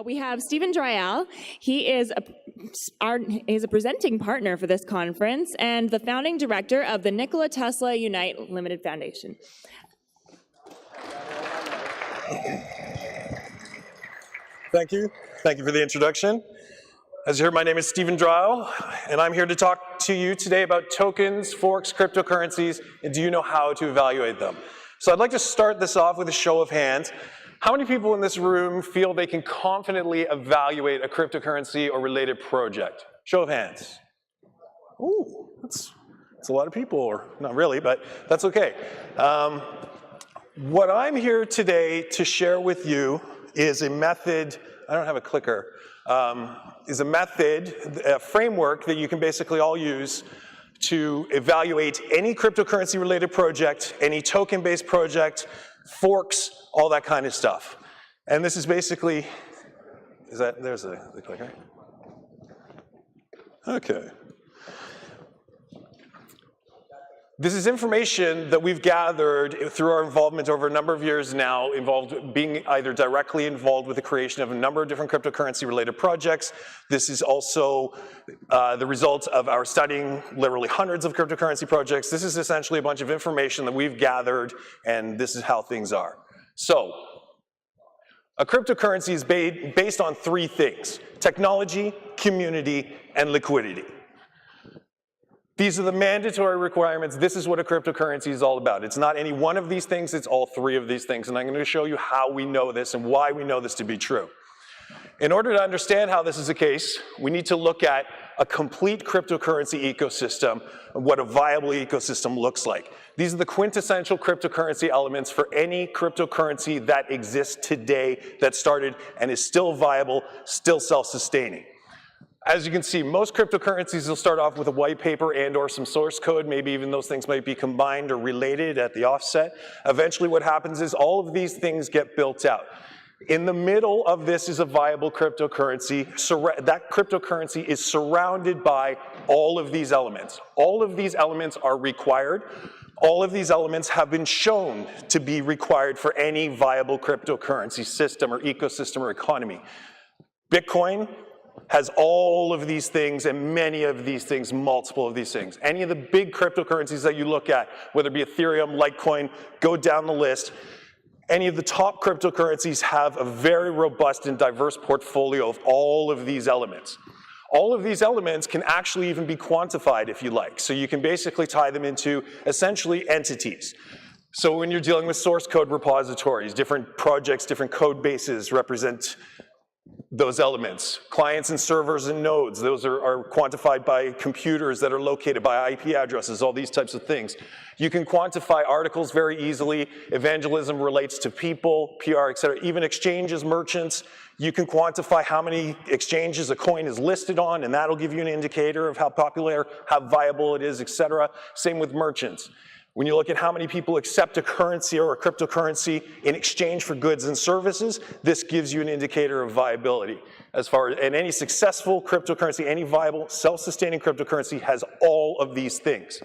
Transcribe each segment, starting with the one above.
We have Stephen Dryall. He is a presenting partner for this conference and the founding director of the Nikola Tesla Unite Limited Foundation. Thank you. Thank you for the introduction. As you heard, my name is Stephen Dryall, and I'm here to talk to you today about tokens, forks, cryptocurrencies, and do you know how to evaluate them? So I'd like to start this off with a show of hands. How many people in this room feel they can confidently evaluate a cryptocurrency or related project? Show of hands. Ooh, that's a lot of people, or not really, but that's okay. What I'm here today to share with you is a method, I don't have a clicker, is a method, a framework that you can basically all use to evaluate any cryptocurrency related project, any token-based project, forks, all that kind of stuff. And this is basically, there's the clicker. Okay. This is information that we've gathered through our involvement over a number of years now, being either directly involved with the creation of a number of different cryptocurrency-related projects. This is also the result of our studying literally hundreds of cryptocurrency projects. This is essentially a bunch of information that we've gathered, and this is how things are. So, a cryptocurrency is based on three things: technology, community, and liquidity. These are the mandatory requirements. This is what a cryptocurrency is all about. It's not any one of these things, it's all three of these things. And I'm going to show you how we know this and why we know this to be true. In order to understand how this is the case, we need to look at a complete cryptocurrency ecosystem and what a viable ecosystem looks like. These are the quintessential cryptocurrency elements for any cryptocurrency that exists today, that started and is still viable, still self-sustaining. As you can see, most cryptocurrencies will start off with a white paper and or some source code. Maybe even those things might be combined or related at the offset. Eventually what happens is all of these things get built out. In the middle of this is a viable cryptocurrency. That cryptocurrency is surrounded by all of these elements. All of these elements are required. All of these elements have been shown to be required for any viable cryptocurrency system or ecosystem or economy. Bitcoin has all of these things and many of these things, multiple of these things. Any of the big cryptocurrencies that you look at, whether it be Ethereum, Litecoin, go down the list, any of the top cryptocurrencies have a very robust and diverse portfolio of all of these elements. All of these elements can actually even be quantified if you like. So you can basically tie them into essentially entities. So when you're dealing with source code repositories, different projects, different code bases represent those elements. Clients and servers and nodes, those are quantified by computers that are located by IP addresses, all these types of things. You can quantify articles very easily. Evangelism relates to people, PR, et cetera. Even exchanges, merchants, you can quantify how many exchanges a coin is listed on, and that'll give you an indicator of how popular, how viable it is, et cetera. Same with merchants. When you look at how many people accept a currency or a cryptocurrency in exchange for goods and services, this gives you an indicator of viability. And any successful cryptocurrency, any viable, self-sustaining cryptocurrency has all of these things.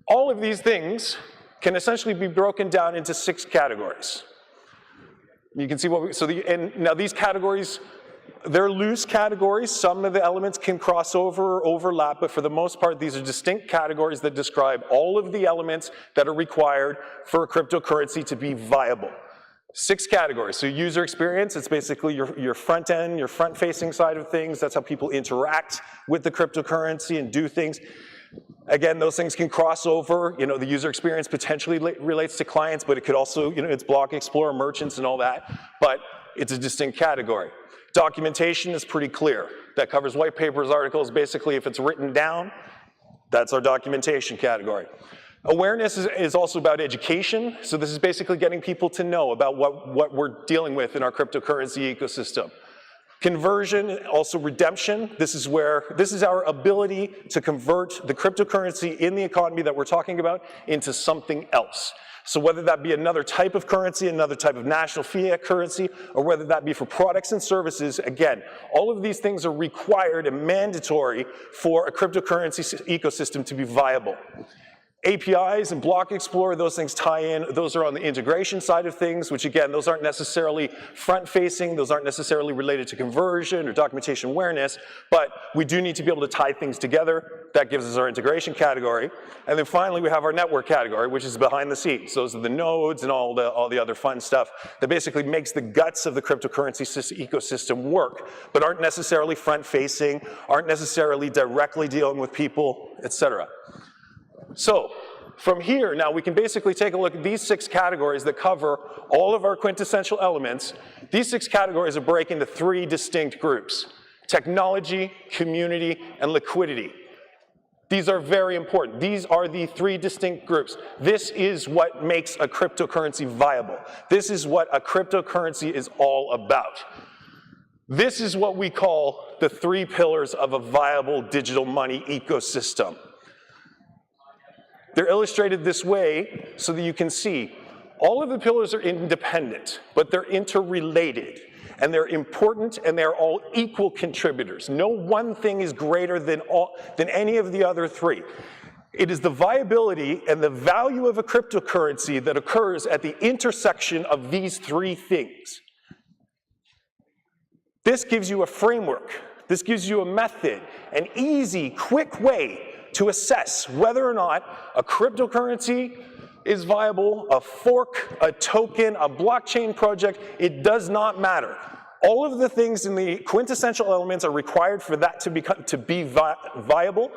All of these things can essentially be broken down into 6 categories. You can see now these categories, they're loose categories. Some of the elements can cross over or overlap, but for the most part, these are distinct categories that describe all of the elements that are required for a cryptocurrency to be viable. 6 categories. So user experience, it's basically your front end, your front-facing side of things. That's how people interact with the cryptocurrency and do things. Again, those things can cross over. You know, the user experience potentially relates to clients, but it could also, it's Block Explorer, merchants, and all that. But it's a distinct category. Documentation is pretty clear. That covers white papers, articles. Basically, if it's written down, that's our documentation category. Awareness is also about education. So this is basically getting people to know about what we're dealing with in our cryptocurrency ecosystem. Conversion, also redemption. This is our ability to convert the cryptocurrency in the economy that we're talking about into something else. So whether that be another type of currency, another type of national fiat currency, or whether that be for products and services, again, all of these things are required and mandatory for a cryptocurrency ecosystem to be viable. APIs and Block Explorer, those things tie in. Those are on the integration side of things, which again, those aren't necessarily front-facing. Those aren't necessarily related to conversion or documentation awareness, but we do need to be able to tie things together. That gives us our integration category. And then finally, we have our network category, which is behind the scenes. Those are the nodes and all the other fun stuff that basically makes the guts of the cryptocurrency ecosystem work, but aren't necessarily front-facing, aren't necessarily directly dealing with people, et cetera. So from here, now we can basically take a look at these 6 categories that cover all of our quintessential elements. These 6 categories are break into 3 distinct groups: technology, community, and liquidity. These are very important. These are the 3 distinct groups. This is what makes a cryptocurrency viable. This is what a cryptocurrency is all about. This is what we call the 3 pillars of a viable digital money ecosystem. They're illustrated this way so that you can see all of the pillars are independent, but they're interrelated, and they're important, and they're all equal contributors. No one thing is greater than any of the other 3. It is the viability and the value of a cryptocurrency that occurs at the intersection of these 3 things. This gives you a framework. This gives you a method, an easy, quick way to assess whether or not a cryptocurrency is viable, a fork, a token, a blockchain project. It does not matter. All of the things in the quintessential elements are required for that to be viable.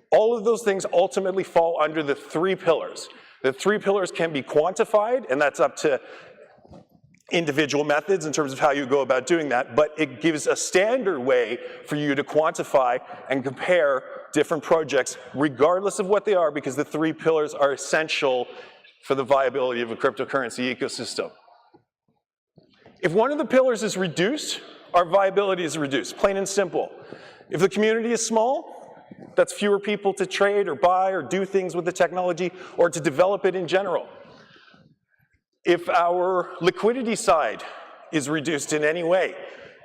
All of those things ultimately fall under the 3 pillars. The 3 pillars can be quantified, and that's up to individual methods in terms of how you go about doing that, but it gives a standard way for you to quantify and compare different projects, regardless of what they are, because the 3 pillars are essential for the viability of a cryptocurrency ecosystem. If one of the pillars is reduced, our viability is reduced, plain and simple. If the community is small, that's fewer people to trade or buy or do things with the technology or to develop it in general. If our liquidity side is reduced in any way,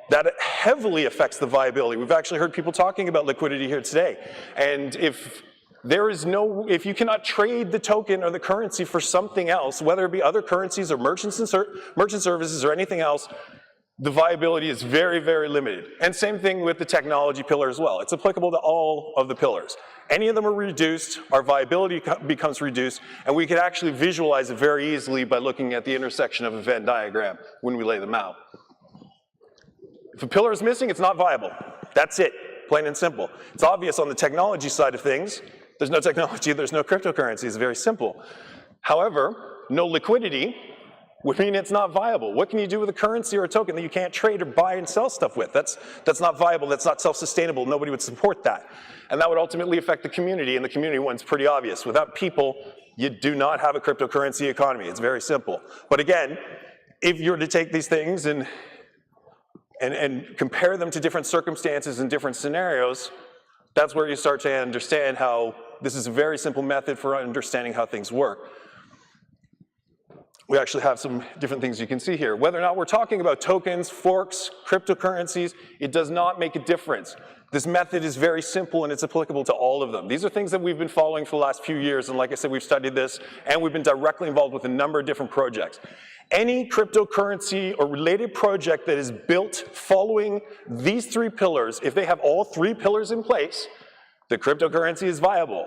that heavily affects the viability. We've actually heard people talking about liquidity here today. And if you cannot trade the token or the currency for something else, whether it be other currencies or merchant services or anything else, the viability is very, very limited. And same thing with the technology pillar as well. It's applicable to all of the pillars. Any of them are reduced, our viability becomes reduced, and we can actually visualize it very easily by looking at the intersection of a Venn diagram when we lay them out. If a pillar is missing, it's not viable. That's it, plain and simple. It's obvious on the technology side of things. There's no technology, there's no cryptocurrency. It's very simple. However, no liquidity would mean it's not viable. What can you do with a currency or a token that you can't trade or buy and sell stuff with? That's not viable, that's not self-sustainable, nobody would support that. And that would ultimately affect the community, and the community one's pretty obvious. Without people, you do not have a cryptocurrency economy. It's very simple. But again, if you were to take these things and compare them to different circumstances and different scenarios, that's where you start to understand how this is a very simple method for understanding how things work. We actually have some different things you can see here. Whether or not we're talking about tokens, forks, cryptocurrencies, it does not make a difference. This method is very simple and it's applicable to all of them. These are things that we've been following for the last few years, and like I said, we've studied this and we've been directly involved with a number of different projects. Any cryptocurrency or related project that is built following these 3 pillars, if they have all 3 pillars in place, the cryptocurrency is viable.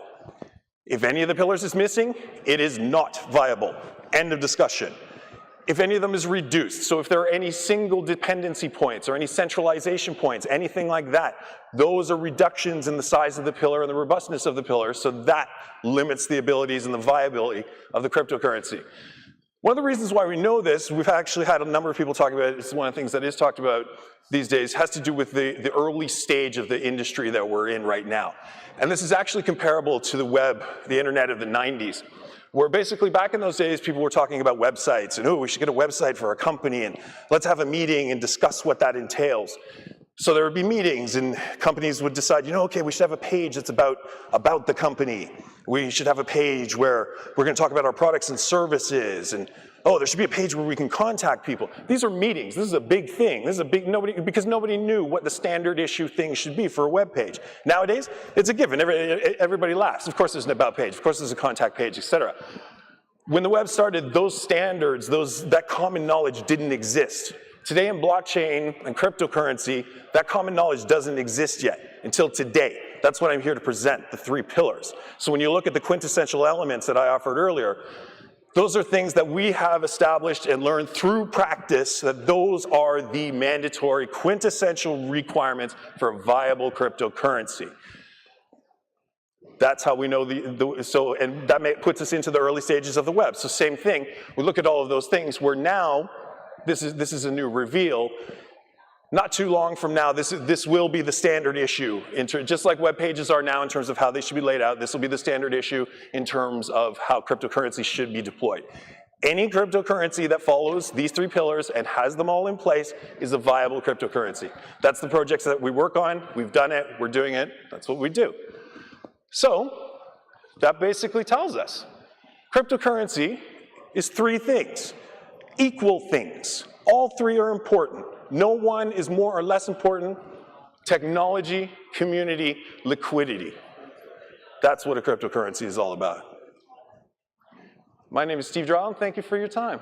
If any of the pillars is missing, it is not viable. End of discussion. If any of them is reduced, so if there are any single dependency points or any centralization points, anything like that, those are reductions in the size of the pillar and the robustness of the pillar, so that limits the abilities and the viability of the cryptocurrency. One of the reasons why we know this, we've actually had a number of people talking about it, it's one of the things that is talked about these days, has to do with the early stage of the industry that we're in right now. And this is actually comparable to the web, the internet of the 90s. Where basically back in those days, people were talking about websites and, oh, we should get a website for a company and let's have a meeting and discuss what that entails. So there would be meetings and companies would decide, you know, okay, we should have a page that's about the company. We should have a page where we're going to talk about our products and services, and Oh, there should be a page where we can contact people. These are meetings. This is a big thing. This is a big, because nobody knew what the standard issue thing should be for a web page. Nowadays, it's a given. Everybody laughs. Of course there's an about page. Of course there's a contact page, etc. When the web started, those standards, that common knowledge didn't exist. Today in blockchain and cryptocurrency, that common knowledge doesn't exist yet until today. That's what I'm here to present, the 3 pillars. So when you look at the quintessential elements that I offered earlier, those are things that we have established and learned through practice, that those are the mandatory quintessential requirements for a viable cryptocurrency. That's how we know and that puts us into the early stages of the web. So same thing, we look at all of those things where now, this is a new reveal. Not too long from now, this will be the standard issue, just like web pages are now in terms of how they should be laid out. This will be the standard issue in terms of how cryptocurrency should be deployed. Any cryptocurrency that follows these 3 pillars and has them all in place is a viable cryptocurrency. That's the projects that we work on. We've done it. We're doing it. That's what we do. So that basically tells us cryptocurrency is 3 things, equal things. All 3 are important. No one is more or less important. Technology, community, liquidity. That's what a cryptocurrency is all about. My name is Steve Dryall, and thank you for your time.